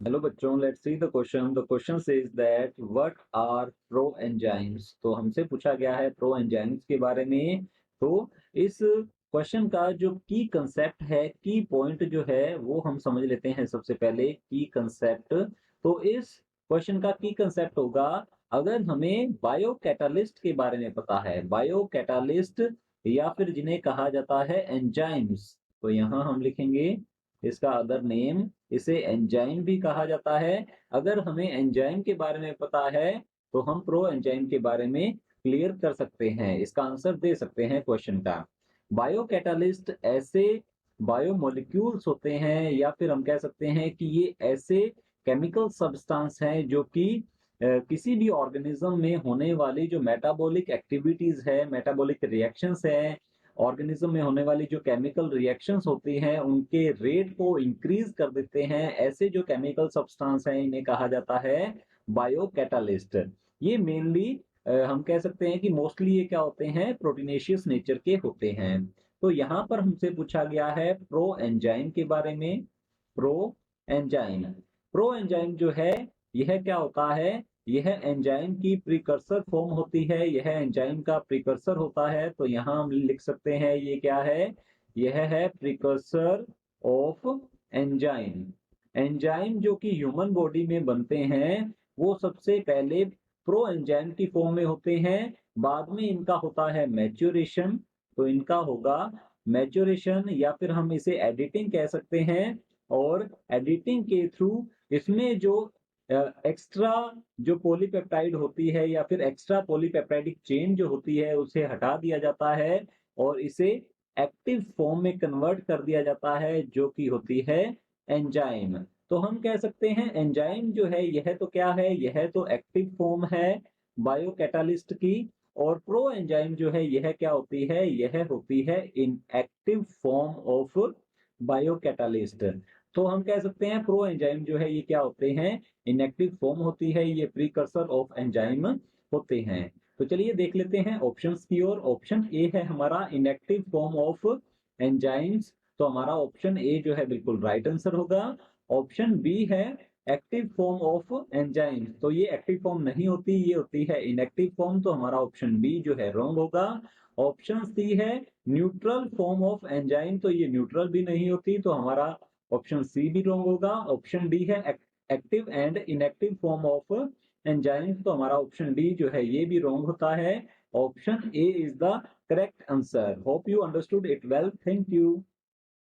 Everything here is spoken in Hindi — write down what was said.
हेलो बच्चों, let's see the question. The question says that what are proenzymes. तो हमसे पूछा गया है प्रो एंजाइम्स के बारे में। तो इस क्वेश्चन का जो की कंसेप्ट है, की पॉइंट जो है वो हम समझ लेते हैं। सबसे पहले की कंसेप्ट। तो इस क्वेश्चन का की कंसेप्ट होगा, अगर हमें बायो कैटालिस्ट के बारे में पता है, बायो कैटालिस्ट या फिर जिन्हें कहा जाता है एंजाइम्स, तो यहाँ हम लिखेंगे इसका अदर नेम, इसे एंजाइम भी कहा जाता है। अगर हमें एंजाइम के बारे में पता है तो हम प्रो एंजाइम के बारे में क्लियर कर सकते हैं, इसका आंसर दे सकते हैं क्वेश्चन का। बायो कैटालिस्ट ऐसे बायोमोलिक्यूल्स होते हैं, या फिर हम कह सकते हैं कि ये ऐसे केमिकल सब्सटेंस हैं जो कि किसी भी ऑर्गेनिज्म में होने वाली जो मेटाबॉलिक एक्टिविटीज है, मेटाबॉलिक रिएक्शंस है, ऑर्गेनिज्म में होने वाली जो केमिकल रिएक्शंस होती हैं उनके रेट को इंक्रीज कर देते हैं। ऐसे जो केमिकल सब्सटेंस हैं इन्हें कहा जाता है बायो कैटालिस्ट। ये मेनली हम कह सकते हैं कि मोस्टली ये क्या होते हैं, प्रोटीनेशियस नेचर के होते हैं। तो यहाँ पर हमसे पूछा गया है प्रो एंजाइम के बारे में। प्रो एंजाइम, प्रो एंजाइम जो है यह क्या होता है, यह एंजाइम की प्रीकर्सर फॉर्म होती है, यह एंजाइम का प्रीकर्सर होता है। तो यहाँ हम लिख सकते हैं ये क्या है, यह है प्रीकर्सर ऑफ एंजाइम। एंजाइम जो कि ह्यूमन बॉडी में बनते हैं वो सबसे पहले प्रो एंजाइम की फॉर्म में होते हैं, बाद में इनका होता है मैच्योरेशन। तो इनका होगा मैच्योरेशन, या फिर हम इसे एडिटिंग कह सकते हैं। और एडिटिंग के थ्रू इसमें जो एक्स्ट्रा जो पॉलीपेप्टाइड होती है या फिर एक्स्ट्रा पॉलीपेप्टाइडिक चेन जो होती है उसे हटा दिया जाता है और इसे एक्टिव फॉर्म में कन्वर्ट कर दिया जाता है, जो कि होती है एंजाइम। तो हम कह सकते हैं एंजाइम जो है यह तो क्या है, यह तो एक्टिव फॉर्म है बायो कैटालिस्ट की। और प्रो एंजाइम जो है यह क्या होती है, यह होती है inactive form of bio catalyst. तो हम कह सकते हैं प्रो एंजाइम जो है ये क्या होते हैं, इनएक्टिव फॉर्म होती है, ये प्रीकर्सर ऑफ एंजाइम होते हैं। तो चलिए देख लेते हैं ऑप्शंस की ओर। ऑप्शन ए है हमारा इनएक्टिव फॉर्म ऑफ एंजाइम्स। तो हमारा ऑप्शन ए जो है बिल्कुल राइट आंसर होगा। ऑप्शन बी है एक्टिव फॉर्म ऑफ एंजाइम, तो ये एक्टिव फॉर्म नहीं होती, ये होती है इनएक्टिव फॉर्म। तो हमारा ऑप्शन बी जो है रॉन्ग होगा। ऑप्शन सी है न्यूट्रल फॉर्म ऑफ एंजाइम, तो ये न्यूट्रल भी नहीं होती, तो हमारा ऑप्शन सी भी रॉन्ग होगा। ऑप्शन डी है active and inactive form of enzyme, तो हमारा ऑप्शन डी जो है ये भी रॉन्ग होता है। Option A is the correct answer. Hope you understood it well. Thank you.